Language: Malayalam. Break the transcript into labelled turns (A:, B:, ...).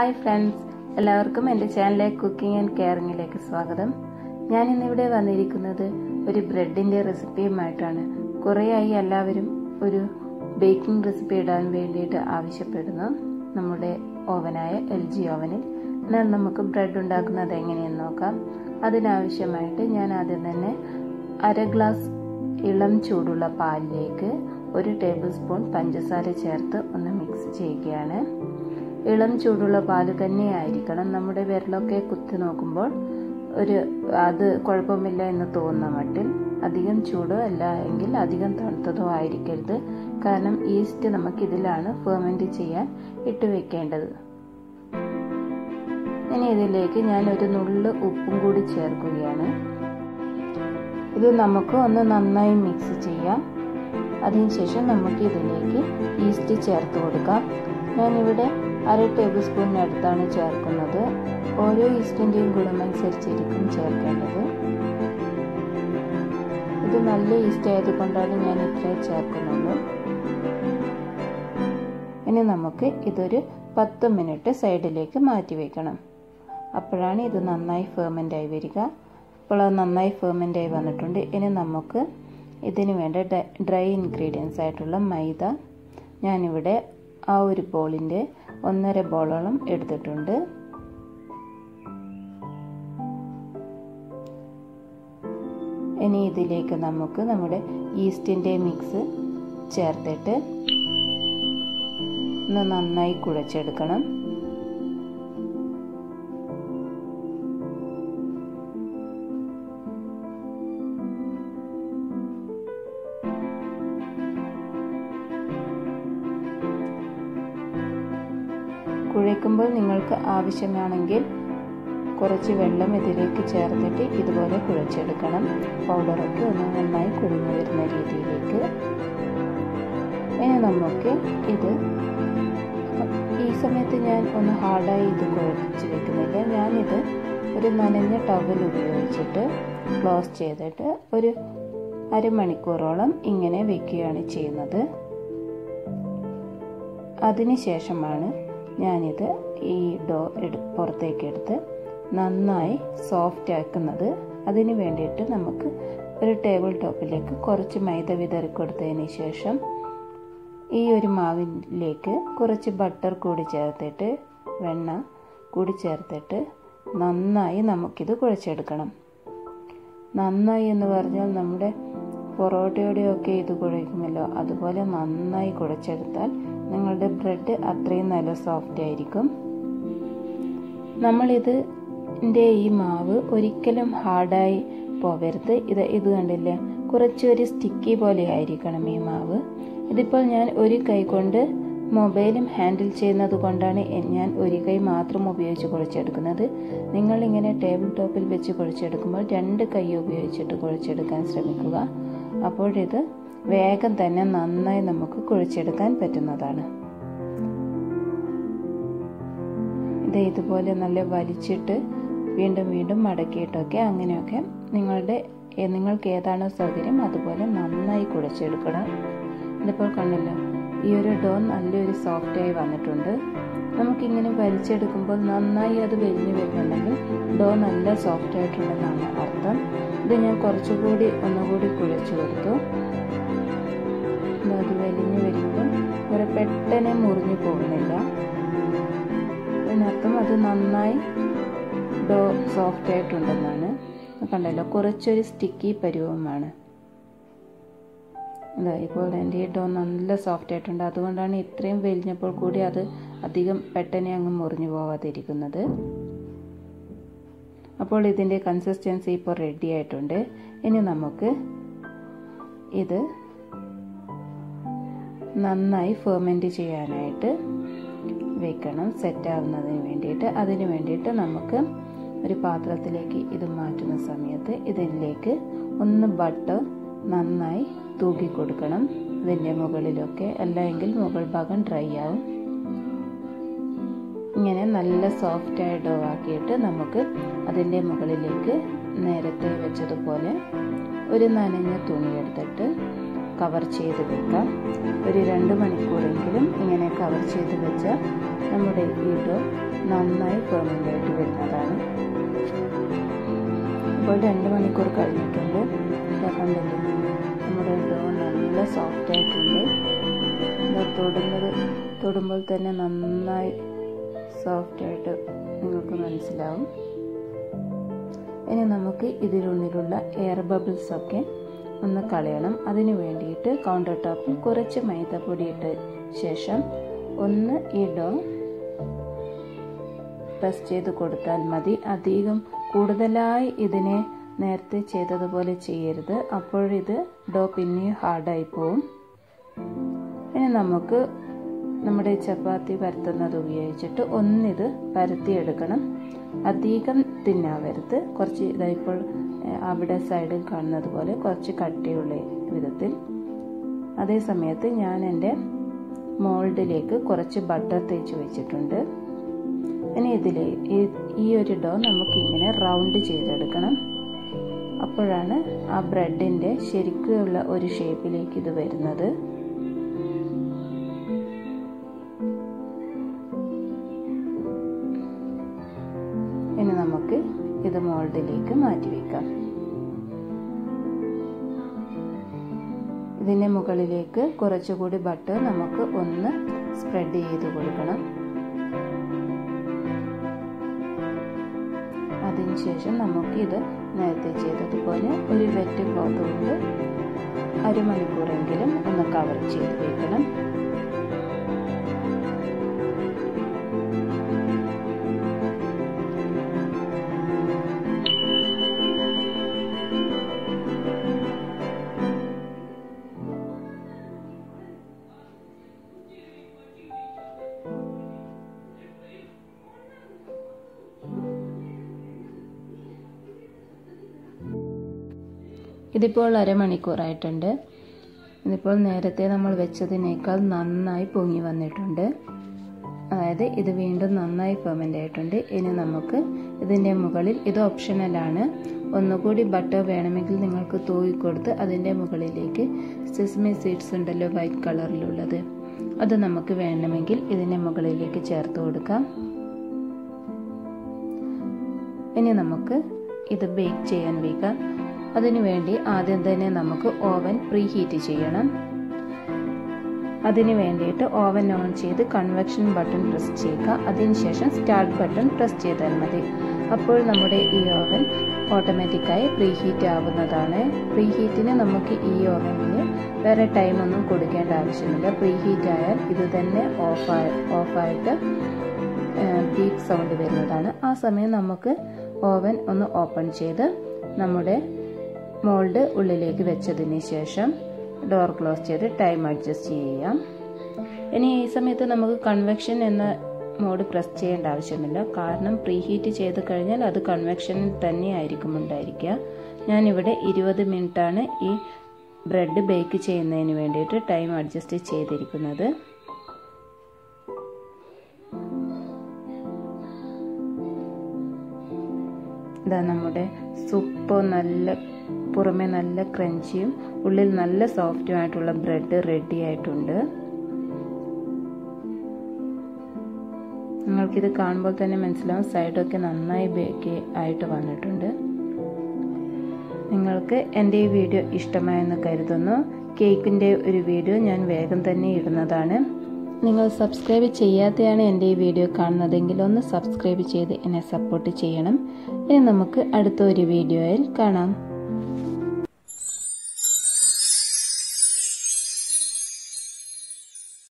A: ഹായ് ഫ്രണ്ട്സ്, എല്ലാവർക്കും എൻ്റെ ചാനലിലെ കുക്കിംഗ് ആൻഡ് കെയറിങ്ങിലേക്ക് സ്വാഗതം. ഞാൻ ഇന്നിവിടെ വന്നിരിക്കുന്നത് ഒരു ബ്രെഡിൻ്റെ റെസിപ്പിയുമായിട്ടാണ്. കുറേയായി എല്ലാവരും ഒരു ബേക്കിംഗ് റെസിപ്പി ഇടാൻ വേണ്ടിയിട്ട് ആവശ്യപ്പെടുന്നു നമ്മുടെ ഓവനായ LG ഓവനിൽ. എന്നാൽ നമുക്ക് ബ്രെഡ് ഉണ്ടാക്കുന്നത് എങ്ങനെയെന്ന് നോക്കാം. അതിനാവശ്യമായിട്ട് ഞാൻ ആദ്യം തന്നെ അര ഗ്ലാസ് ഇളം ചൂടുള്ള പാലിലേക്ക് 1 ടേബിൾ സ്പൂൺ പഞ്ചസാര ചേർത്ത് ഒന്ന് മിക്സ് ചെയ്യുകയാണ്. ഇളം ചൂടുള്ള പാല് തന്നെ ആയിരിക്കണം. നമ്മുടെ വിരലൊക്കെ കുത്തി നോക്കുമ്പോൾ അത് കുഴപ്പമില്ല എന്ന് തോന്നുന്ന മട്ടിൽ. അധികം ചൂടോ അല്ല എങ്കിൽ അധികം തണുത്തതോ ആയിരിക്കരുത്. കാരണം ഈസ്റ്റ് നമുക്ക് ഇതിലാണ് ഫെർമെന്റ് ചെയ്യാൻ ഇട്ട് വെക്കേണ്ടത്. ഇനി ഇതിലേക്ക് ഞാൻ ഒരു നുള്ള് ഉപ്പും കൂടി ചേർക്കുകയാണ്. ഇത് നമുക്ക് ഒന്ന് നന്നായി മിക്സ് ചെയ്യാം. അതിനുശേഷം നമുക്ക് ഇതിലേക്ക് ഈസ്റ്റ് ചേർത്ത് കൊടുക്കാം. ഞാനിവിടെ 1/2 ടേബിൾ സ്പൂണിനടുത്താണ് ചേർക്കുന്നത്. ഓരോ ഈസ്റ്റിൻ്റെയും ഗുണമനുസരിച്ചിരിക്കും ചേർക്കേണ്ടത്. ഇത് നല്ല ഈസ്റ്റ് ആയതുകൊണ്ടാണ് ഞാൻ ഇത്രയും ചേർക്കുന്നുള്ളൂ. ഇനി നമുക്ക് ഇതൊരു 10 മിനിറ്റ് സൈഡിലേക്ക് മാറ്റി വയ്ക്കണം. അപ്പോഴാണ് ഇത് നന്നായി ഫെർമെൻ്റ് ആയി വരിക. അപ്പോൾ അത് നന്നായി ഫെർമെൻ്റ് ആയി വന്നിട്ടുണ്ട്. ഇനി നമുക്ക് ഇതിന് വേണ്ട ഡ്രൈ ഇൻഗ്രീഡിയൻസ് ആയിട്ടുള്ള മൈദ ഞാനിവിടെ ആ ഒരു ബോളിൻ്റെ 1.5 ബോളോളം എടുത്തിട്ടുണ്ട്. ഇനി ഇതിലേക്ക് നമുക്ക് നമ്മുടെ ഈസ്റ്റിൻ്റെ മിക്സ് ചേർത്തിട്ട് ഒന്ന് നന്നായി കുഴച്ചെടുക്കണം. കുഴയ്ക്കുമ്പോൾ നിങ്ങൾക്ക് ആവശ്യമാണെങ്കിൽ കുറച്ച് വെള്ളം ഇതിലേക്ക് ചേർത്തിട്ട് ഇതുപോലെ കുഴച്ചെടുക്കണം. പൗഡറൊക്കെ ഒന്ന് നന്നായി കുഴിഞ്ഞു വരുന്ന രീതിയിലേക്ക്. ഇനി നമുക്ക് ഈ സമയത്ത് ഞാൻ ഒന്ന് ഹാർഡായി ഇത് കുഴച്ച് വെക്കുന്നില്ല. ഞാനിത് ഒരു നനഞ്ഞ ടവൽ ഉപയോഗിച്ചിട്ട് ക്ലോസ് ചെയ്തിട്ട് ഒരു അരമണിക്കൂറോളം ഇങ്ങനെ വെക്കുകയാണ് ചെയ്യുന്നത്. അതിനുശേഷമാണ് ഞാനിത് ഈ ഡോ പുറത്തേക്ക് എടുത്ത് നന്നായി സോഫ്റ്റ് ആക്കുന്നത്. അതിന് വേണ്ടിയിട്ട് നമുക്ക് ഒരു ടേബിൾ ടോപ്പിലേക്ക് കുറച്ച് മൈദ വിതറി കൊടുത്തതിന് ശേഷം ഈ ഒരു മാവിലേക്ക് കുറച്ച് ബട്ടർ കൂടി ചേർത്തിട്ട് വെണ്ണ കൂടി ചേർത്തിട്ട് നന്നായി നമുക്കിത് കുഴച്ചെടുക്കണം. നന്നായി എന്ന് പറഞ്ഞാൽ നമ്മുടെ പൊറോട്ടയുടെയൊക്കെ ഇത് കുഴയ്ക്കുമല്ലോ, അതുപോലെ നന്നായി കുഴച്ചെടുത്താൽ നിങ്ങളുടെ ബ്രെഡ് അത്രയും നല്ല സോഫ്റ്റ് ആയിരിക്കും. നമ്മളിതിൻ്റെ ഈ മാവ് ഒരിക്കലും ഹാർഡായി പോവരുത്. ഇത് കണ്ടില്ലേ, കുറച്ചൊരു സ്റ്റിക്കി പോലെ ആയിരിക്കണം ഈ മാവ്. ഇതിപ്പോൾ ഞാൻ ഒരു കൈ കൊണ്ട് മൊബൈലും ഹാൻഡിൽ ചെയ്യുന്നത് കൊണ്ടാണ് ഞാൻ ഒരു കൈ മാത്രം ഉപയോഗിച്ച് കുഴച്ചെടുക്കുന്നത്. നിങ്ങളിങ്ങനെ ടേബിൾ ടോപ്പിൽ വെച്ച് കുഴച്ചെടുക്കുമ്പോൾ 2 കൈ ഉപയോഗിച്ചിട്ട് കുഴച്ചെടുക്കാൻ ശ്രമിക്കുക. അപ്പോഴിത് വേഗം തന്നെ നന്നായി നമുക്ക് കുഴച്ചെടുക്കാൻ പറ്റുന്നതാണ്. ഇതുപോലെ നല്ല വലിച്ചിട്ട് വീണ്ടും വീണ്ടും മടക്കിയിട്ടൊക്കെ അങ്ങനെയൊക്കെ നിങ്ങൾക്ക് ഏതാണോ സൗകര്യം അതുപോലെ നന്നായി കുഴച്ചെടുക്കണം. ഇതിപ്പോൾ കണ്ടല്ലോ, ഈ ഒരു ഡോ നല്ലൊരു സോഫ്റ്റായി വന്നിട്ടുണ്ട്. നമുക്കിങ്ങനെ വലിച്ചെടുക്കുമ്പോൾ നന്നായി അത് വലിഞ്ഞു വരുന്നുണ്ടെങ്കിൽ ഡോ നല്ല സോഫ്റ്റ് ആയിട്ടുണ്ടെന്നാണ് അർത്ഥം. ഇത് ഞാൻ ഒന്നുകൂടി കുഴച്ചു കൊടുത്തു. അത് വലിഞ്ഞു വരുമ്പോൾ പെട്ടെന്ന് മുറിഞ്ഞു പോകുന്നില്ല. അതിനർത്ഥം അത് നന്നായി ഡോ സോഫ്റ്റ് ആയിട്ടുണ്ടെന്നാണ്. കണ്ടല്ലോ, കുറച്ചൊരു സ്റ്റിക്കി പരുവമാണ്. ഇപ്പോൾ എൻ്റെ ഈ ഡോ നല്ല സോഫ്റ്റ് ആയിട്ടുണ്ട്. അതുകൊണ്ടാണ് ഇത്രയും വലിഞ്ഞപ്പോൾ കൂടി അത് അധികം പെട്ടെന്ന് അങ്ങ് മുറിഞ്ഞു പോവാതിരിക്കുന്നത്. അപ്പോൾ ഇതിൻ്റെ കൺസിസ്റ്റൻസി ഇപ്പോൾ റെഡി ആയിട്ടുണ്ട്. ഇനി നമുക്ക് ഇത് നന്നായി ഫെർമെൻറ്റ് ചെയ്യാനായിട്ട് വെക്കണം, സെറ്റാവുന്നതിന് വേണ്ടിയിട്ട്. അതിന് വേണ്ടിയിട്ട് നമുക്ക് ഒരു പാത്രത്തിലേക്ക് ഇത് മാറ്റുന്ന സമയത്ത് ഇതിലേക്ക് ഒന്ന് ബട്ടർ നന്നായി തൂക്കി കൊടുക്കണം ഇതിൻ്റെ മുകളിലൊക്കെ, അല്ലെങ്കിൽ മുകൾ ഭാഗം ഡ്രൈ ആവും. ഇങ്ങനെ നല്ല സോഫ്റ്റായ ഡോ ആക്കിയിട്ട് നമുക്ക് അതിൻ്റെ മുകളിലേക്ക് നേരത്തെ വെച്ചതുപോലെ ഒരു നനഞ്ഞ തുണി എടുത്തിട്ട് കവർ ചെയ്ത് വെക്കാം. ഒരു 2 മണിക്കൂറെങ്കിലും ഇങ്ങനെ കവർ ചെയ്ത് വെച്ചാൽ നമ്മുടെ ഈ ഡോ നന്നായി പെർമനൻ്റ് ആയിട്ട് വരുന്നതാണ്. ഇപ്പോൾ 2 മണിക്കൂർ കഴിഞ്ഞിട്ടുണ്ട്. കണ്ടില്ലേ, നമ്മുടെ ഡോ നല്ല സോഫ്റ്റ് ആയിട്ടുണ്ട്. തൊടുമ്പോൾ തന്നെ നന്നായി സോഫ്റ്റായിട്ട് നിങ്ങൾക്ക് മനസ്സിലാവും. ഇനി നമുക്ക് ഇതിനുള്ളിലുള്ള എയർ ബബിൾസ് ഒക്കെ ഒന്ന് കളയണം. അതിന് വേണ്ടിയിട്ട് കൗണ്ടർ ടോപ്പിൽ കുറച്ച് മൈദപ്പൊടി ഇട്ട ശേഷം ഒന്ന് ഈ ഡോ പ്രസ് ചെയ്ത് കൊടുത്താൽ മതി. അധികം കൂടുതലായി ഇതിനെ നേരത്തെ ചെയ്തതുപോലെ ചെയ്യരുത്, അപ്പോഴിത് ഡോ പിന്നെ ഹാർഡായി പോവും. ഇനി നമുക്ക് നമ്മുടെ ചപ്പാത്തി പരത്തുന്നത് ഉപയോഗിച്ചിട്ട് ഒന്നിത് പരത്തിയെടുക്കണം. അധികം തിന്നാവരുത്, കുറച്ച് ഇതായിപ്പോൾ അവിടെ സൈഡിൽ കാണുന്നത് പോലെ കുറച്ച് കട്ടിയുള്ള വിധത്തിൽ. അതേ സമയത്ത് ഞാൻ എൻ്റെ മോൾഡിലേക്ക് കുറച്ച് ബട്ടർ തേച്ച് വെച്ചിട്ടുണ്ട്. ഇനി ഈ ഒരു ഡോ നമുക്കിങ്ങനെ റൗണ്ട് ചെയ്തെടുക്കണം. അപ്പോഴാണ് ആ ബ്രെഡിൻ്റെ ശരിക്കുള്ള ഒരു ഷേപ്പിലേക്ക് ഇത് വരുന്നത്. ഇനി നമുക്ക് ഇത് മോൾഡിലേക്ക് മാറ്റി വയ്ക്കാം. ഇതിൻ്റെ മുകളിലേക്ക് കുറച്ചുകൂടി ബട്ടർ നമുക്ക് ഒന്ന് സ്പ്രെഡ് ചെയ്ത് കൊടുക്കണം. അതിനുശേഷം നമുക്കിത് നേരത്തെ ചെയ്തതുപോലെ ഒരു വെറ്റ് ക്ലോത്ത് കൊണ്ട് 1/2 മണിക്കൂറെങ്കിലും ഒന്ന് കവർ ചെയ്ത് വയ്ക്കണം. ഇതിപ്പോൾ 1/2 മണിക്കൂറായിട്ടുണ്ട്. ഇതിപ്പോൾ നേരത്തെ നമ്മൾ വെച്ചതിനേക്കാൾ നന്നായി പൊങ്ങി വന്നിട്ടുണ്ട്. അതായത് ഇത് വീണ്ടും നന്നായി ഫെർമെൻ്റ് ആയിട്ടുണ്ട്. ഇനി നമുക്ക് ഇതിൻ്റെ മുകളിൽ, ഇത് ഓപ്ഷണലാണ്, ഒന്നുകൂടി ബട്ടർ വേണമെങ്കിൽ നിങ്ങൾക്ക് തൂവിക്കൊടുത്ത് അതിൻ്റെ മുകളിലേക്ക് സെസമി സീഡ്സ് ഉണ്ടല്ലോ വൈറ്റ് കളറിലുള്ളത്, അത് നമുക്ക് വേണമെങ്കിൽ ഇതിൻ്റെ മുകളിലേക്ക് ചേർത്ത് കൊടുക്കാം. ഇനി നമുക്ക് ഇത് ബേക്ക് ചെയ്യാൻ വയ്ക്കാം. അതിനുവേണ്ടി ആദ്യം തന്നെ നമുക്ക് ഓവൻ പ്രീ ഹീറ്റ് ചെയ്യണം. അതിന് വേണ്ടിയിട്ട് ഓവൻ ഓൺ ചെയ്ത് കൺവെക്ഷൻ ബട്ടൺ പ്രസ് ചെയ്യുക. അതിനുശേഷം സ്റ്റാർട്ട് ബട്ടൺ പ്രസ് ചെയ്താൽ മതി. അപ്പോൾ നമ്മുടെ ഈ ഓവൻ ഓട്ടോമാറ്റിക്കായി പ്രീ ഹീറ്റ് ആവുന്നതാണ്. പ്രീ ഹീറ്റിന് നമുക്ക് ഈ ഓവനിൽ വേറെ ടൈമൊന്നും കൊടുക്കേണ്ട ആവശ്യമില്ല. പ്രീ ഹീറ്റ് ആയാൽ ഇത് തന്നെ ഓഫായിട്ട് ബീപ്പ് സൗണ്ട് വരുന്നതാണ്. ആ സമയം നമുക്ക് ഓവൻ ഒന്ന് ഓപ്പൺ ചെയ്ത് നമ്മുടെ മോൾഡ് ഉള്ളിലേക്ക് വെച്ചതിന് ശേഷം ഡോർ ക്ലോസ് ചെയ്ത് ടൈം അഡ്ജസ്റ്റ് ചെയ്യാം. ഇനി ഈ സമയത്ത് നമുക്ക് കൺവെക്ഷൻ എന്ന മോഡ് പ്രസ് ചെയ്യേണ്ട ആവശ്യമില്ല. കാരണം പ്രീ ഹീറ്റ് ചെയ്ത് കഴിഞ്ഞാൽ അത് കൺവെക്ഷനിൽ തന്നെ ആയിരിക്കും ഉണ്ടായിരിക്കുക. ഞാനിവിടെ 20 മിനിറ്റാണ് ഈ ബ്രെഡ് ബേക്ക് ചെയ്യുന്നതിന് വേണ്ടിയിട്ട് ടൈം അഡ്ജസ്റ്റ് ചെയ്തിരിക്കുന്നത്. ഇതാ നമ്മുടെ സൂപ്പ് പുറമെ നല്ല ക്രഞ്ചിയും ഉള്ളിൽ നല്ല സോഫ്റ്റുമായിട്ടുള്ള ബ്രെഡ് റെഡി ആയിട്ടുണ്ട്. നിങ്ങൾക്കിത് കാണുമ്പോൾ തന്നെ മനസ്സിലാവും, സൈഡൊക്കെ നന്നായി ബേക്ക് ആയിട്ട് വന്നിട്ടുണ്ട്. നിങ്ങൾക്ക് എൻ്റെ ഈ വീഡിയോ ഇഷ്ടമായെന്ന് കരുതുന്നു. കേക്കിൻ്റെ ഒരു വീഡിയോ ഞാൻ വേഗം തന്നെ ഇടുന്നതാണ്. നിങ്ങൾ സബ്സ്ക്രൈബ് ചെയ്യാതെയാണ് എൻ്റെ ഈ വീഡിയോ കാണുന്നതെങ്കിൽ ഒന്ന് സബ്സ്ക്രൈബ് ചെയ്ത് എന്നെ സപ്പോർട്ട് ചെയ്യണം. ഇനി നമുക്ക് അടുത്ത ഒരു വീഡിയോയിൽ കാണാം.